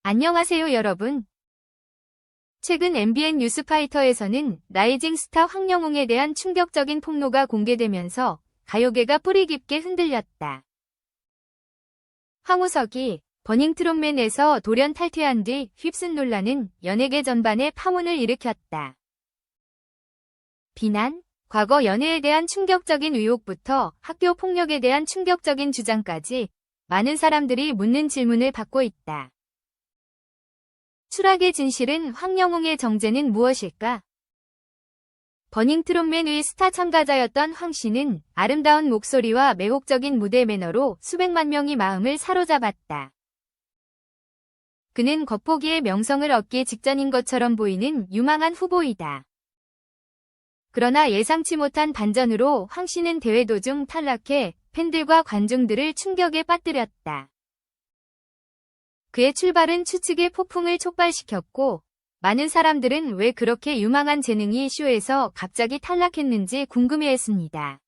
안녕하세요 여러분. 최근 MBN 뉴스파이터에서는 라이징 스타 황영웅에 대한 충격적인 폭로가 공개되면서 가요계가 뿌리 깊게 흔들렸다. 황우석이 버닝트롯맨에서 돌연 탈퇴한 뒤 휩쓴 논란은 연예계 전반에 파문을 일으켰다. 비난, 과거 연애에 대한 충격적인 의혹부터 학교 폭력에 대한 충격적인 주장까지 많은 사람들이 묻는 질문을 받고 있다. 추락의 진실은 황영웅의 정체는 무엇일까? 버닝트롯맨의 스타 참가자였던 황 씨는 아름다운 목소리와 매혹적인 무대 매너로 수백만 명이 마음을 사로잡았다. 그는 겉보기에 명성을 얻기 직전인 것처럼 보이는 유망한 후보이다. 그러나 예상치 못한 반전으로 황 씨는 대회 도중 탈락해 팬들과 관중들을 충격에 빠뜨렸다. 그의 출발은 추측의 폭풍을 촉발시켰고 많은 사람들은 왜 그렇게 유망한 재능이 쇼에서 갑자기 탈락했는지 궁금해했습니다.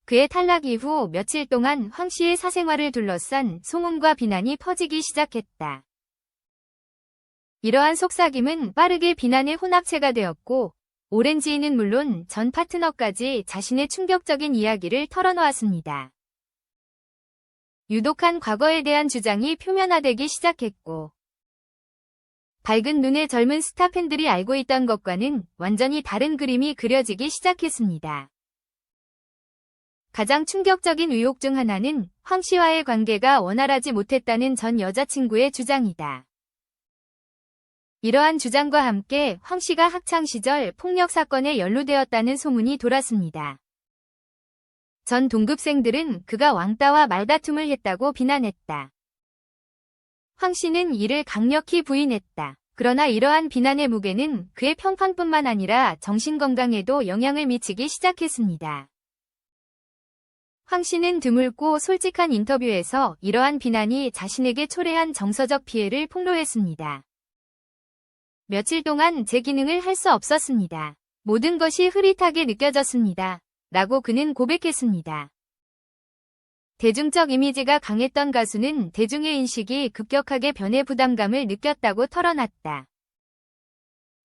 그의 탈락 이후 며칠 동안 황 씨의 사생활을 둘러싼 소문과 비난이 퍼지기 시작했다. 이러한 속삭임은 빠르게 비난의 혼합체가 되었고 오렌지인은 물론 전 파트너까지 자신의 충격적인 이야기를 털어놓았습니다. 유독한 과거에 대한 주장이 표면화되기 시작했고 밝은 눈의 젊은 스타 팬들이 알고 있던 것과는 완전히 다른 그림이 그려지기 시작했습니다. 가장 충격적인 의혹 중 하나는 황 씨와의 관계가 원활하지 못했다는 전 여자친구의 주장이다. 이러한 주장과 함께 황 씨가 학창시절 폭력 사건에 연루되었다는 소문이 돌았습니다. 전 동급생들은 그가 왕따와 말다툼을 했다고 비난했다. 황 씨는 이를 강력히 부인했다. 그러나 이러한 비난의 무게는 그의 평판뿐만 아니라 정신건강에도 영향을 미치기 시작했습니다. 황 씨는 드물고 솔직한 인터뷰에서 이러한 비난이 자신에게 초래한 정서적 피해를 폭로했습니다. 며칠 동안 제 기능을 할 수 없었습니다. 모든 것이 흐릿하게 느껴졌습니다. 라고 그는 고백했습니다. 대중적 이미지가 강했던 가수는 대중의 인식이 급격하게 변해 부담감을 느꼈다고 털어놨다.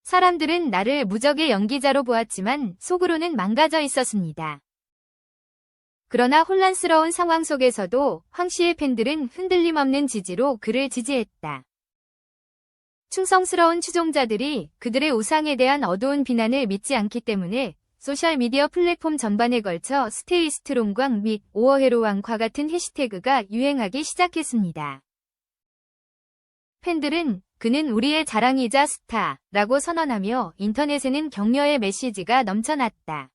사람들은 나를 무적의 연기자로 보았지만 속으로는 망가져 있었습니다. 그러나 혼란스러운 상황 속에서도 황 씨의 팬들은 흔들림 없는 지지로 그를 지지했다. 충성스러운 추종자들이 그들의 우상에 대한 어두운 비난을 믿지 않기 때문에 소셜미디어 플랫폼 전반에 걸쳐 스테이 스트롱광 및 오어헤로왕과 같은 해시태그가 유행하기 시작했습니다. 팬들은 그는 우리의 자랑이자 스타라고 선언하며 인터넷에는 격려의 메시지가 넘쳐났다.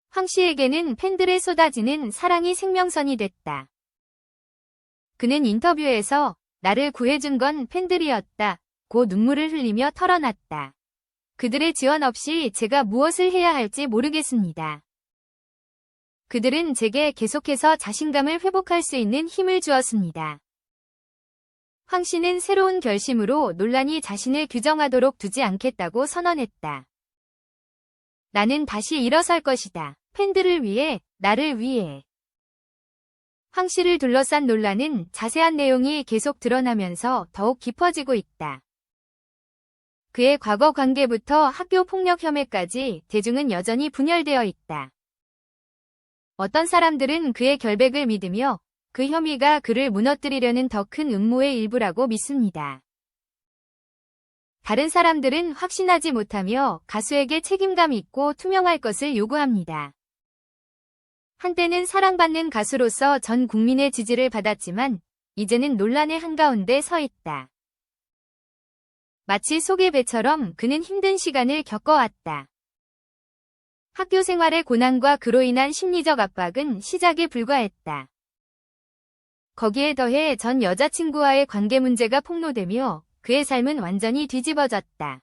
황 씨에게는 팬들의 쏟아지는 사랑이 생명선이 됐다. 그는 인터뷰에서 나를 구해준 건 팬들이었다. 고 눈물을 흘리며 털어놨다. 그들의 지원 없이 제가 무엇을 해야 할지 모르겠습니다. 그들은 제게 계속해서 자신감을 회복할 수 있는 힘을 주었습니다. 황 씨는 새로운 결심으로 논란이 자신을 규정하도록 두지 않겠다고 선언했다. 나는 다시 일어설 것이다. 팬들을 위해, 나를 위해. 황 씨를 둘러싼 논란은 자세한 내용이 계속 드러나면서 더욱 깊어지고 있다. 그의 과거 관계부터 학교 폭력 혐의까지 대중은 여전히 분열되어 있다. 어떤 사람들은 그의 결백을 믿으며 그 혐의가 그를 무너뜨리려는 더 큰 음모의 일부라고 믿습니다. 다른 사람들은 확신하지 못하며 가수에게 책임감 있고 투명할 것을 요구합니다. 한때는 사랑받는 가수로서 전 국민의 지지를 받았지만 이제는 논란의 한가운데 서 있다. 마치 속의 배처럼 그는 힘든 시간을 겪어왔다. 학교 생활의 고난과 그로 인한 심리적 압박은 시작에 불과했다. 거기에 더해 전 여자친구와의 관계 문제가 폭로되며 그의 삶은 완전히 뒤집어졌다.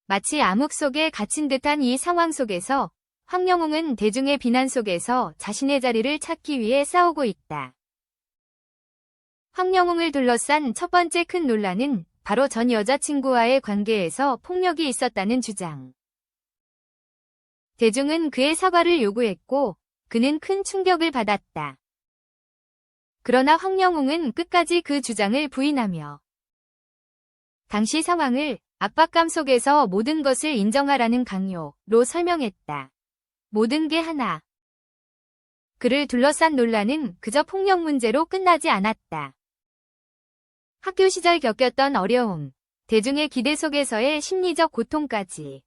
마치 암흑 속에 갇힌 듯한 이 상황 속에서 황영웅은 대중의 비난 속에서 자신의 자리를 찾기 위해 싸우고 있다. 황영웅을 둘러싼 첫 번째 큰 논란은 바로 전 여자친구와의 관계에서 폭력이 있었다는 주장. 대중은 그의 사과를 요구했고 그는 큰 충격을 받았다. 그러나 황영웅은 끝까지 그 주장을 부인하며 당시 상황을 압박감 속에서 모든 것을 인정하라는 강요로 설명했다. 모든 게 하나. 그를 둘러싼 논란은 그저 폭력 문제로 끝나지 않았다. 학교 시절 겪었던 어려움, 대중의 기대 속에서의 심리적 고통까지.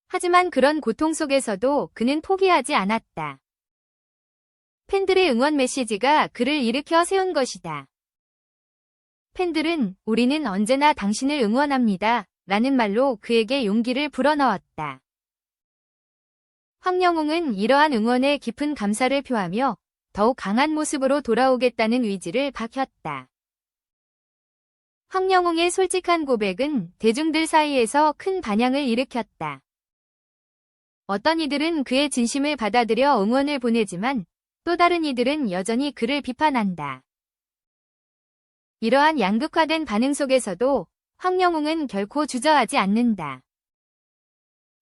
하지만 그런 고통 속에서도 그는 포기하지 않았다. 팬들의 응원 메시지가 그를 일으켜 세운 것이다. 팬들은 우리는 언제나 당신을 응원합니다. 라는 말로 그에게 용기를 불어넣었다. 황영웅은 이러한 응원에 깊은 감사를 표하며 더욱 강한 모습으로 돌아오겠다는 의지를 밝혔다. 황영웅의 솔직한 고백은 대중들 사이에서 큰 반향을 일으켰다. 어떤 이들은 그의 진심을 받아들여 응원을 보내지만 또 다른 이들은 여전히 그를 비판한다. 이러한 양극화된 반응 속에서도 황영웅은 결코 주저하지 않는다.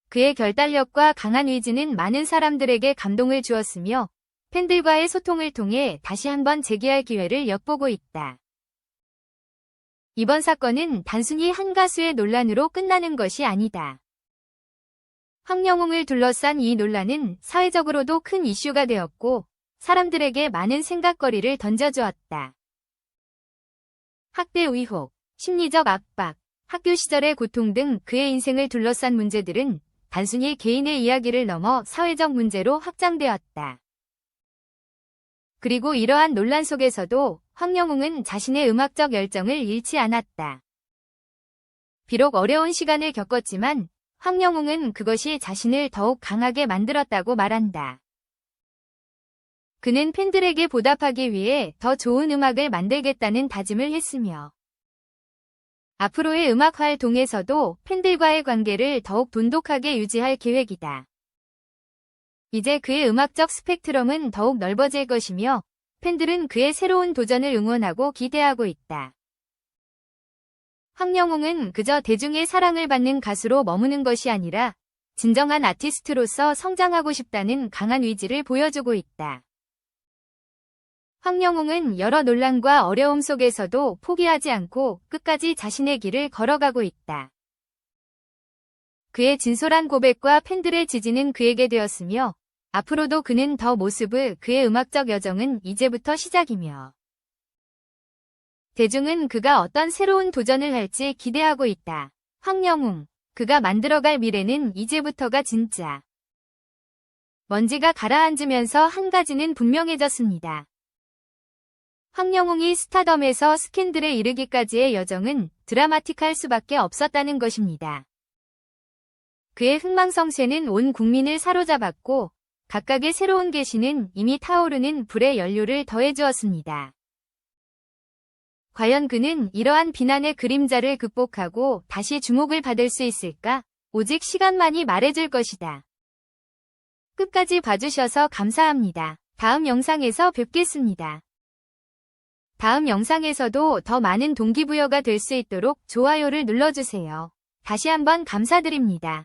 그의 결단력과 강한 의지는 많은 사람들에게 감동을 주었으며 팬들과의 소통을 통해 다시 한번 재기할 기회를 엿보고 있다. 이번 사건은 단순히 한 가수의 논란으로 끝나는 것이 아니다. 황영웅을 둘러싼 이 논란은 사회적으로도 큰 이슈가 되었고 사람들에게 많은 생각거리를 던져주었다. 학대 의혹, 심리적 압박, 학교 시절의 고통 등 그의 인생을 둘러싼 문제들은 단순히 개인의 이야기를 넘어 사회적 문제로 확장되었다. 그리고 이러한 논란 속에서도 황영웅은 자신의 음악적 열정을 잃지 않았다. 비록 어려운 시간을 겪었지만 황영웅은 그것이 자신을 더욱 강하게 만들었다고 말한다. 그는 팬들에게 보답하기 위해 더 좋은 음악을 만들겠다는 다짐을 했으며 앞으로의 음악 활동에서도 팬들과의 관계를 더욱 돈독하게 유지할 계획이다. 이제 그의 음악적 스펙트럼은 더욱 넓어질 것이며 팬들은 그의 새로운 도전을 응원하고 기대하고 있다. 황영웅은 그저 대중의 사랑을 받는 가수로 머무는 것이 아니라 진정한 아티스트로서 성장하고 싶다는 강한 의지를 보여주고 있다. 황영웅은 여러 논란과 어려움 속에서도 포기하지 않고 끝까지 자신의 길을 걸어가고 있다. 그의 진솔한 고백과 팬들의 지지는 그에게 되었으며 앞으로도 그는 더 모습을 그의 음악적 여정은 이제부터 시작이며 대중은 그가 어떤 새로운 도전을 할지 기대하고 있다. 황영웅, 그가 만들어갈 미래는 이제부터가 진짜. 먼지가 가라앉으면서 한 가지는 분명해졌습니다. 황영웅이 스타덤에서 스캔들에 이르기까지의 여정은 드라마틱할 수밖에 없었다는 것입니다. 그의 흥망성쇠는 온 국민을 사로잡았고 각각의 새로운 계시는 이미 타오르는 불에 연료를 더해주었습니다. 과연 그는 이러한 비난의 그림자를 극복하고 다시 주목을 받을 수 있을까? 오직 시간만이 말해줄 것이다. 끝까지 봐주셔서 감사합니다. 다음 영상에서 뵙겠습니다. 다음 영상에서도 더 많은 동기부여가 될 수 있도록 좋아요를 눌러주세요. 다시 한번 감사드립니다.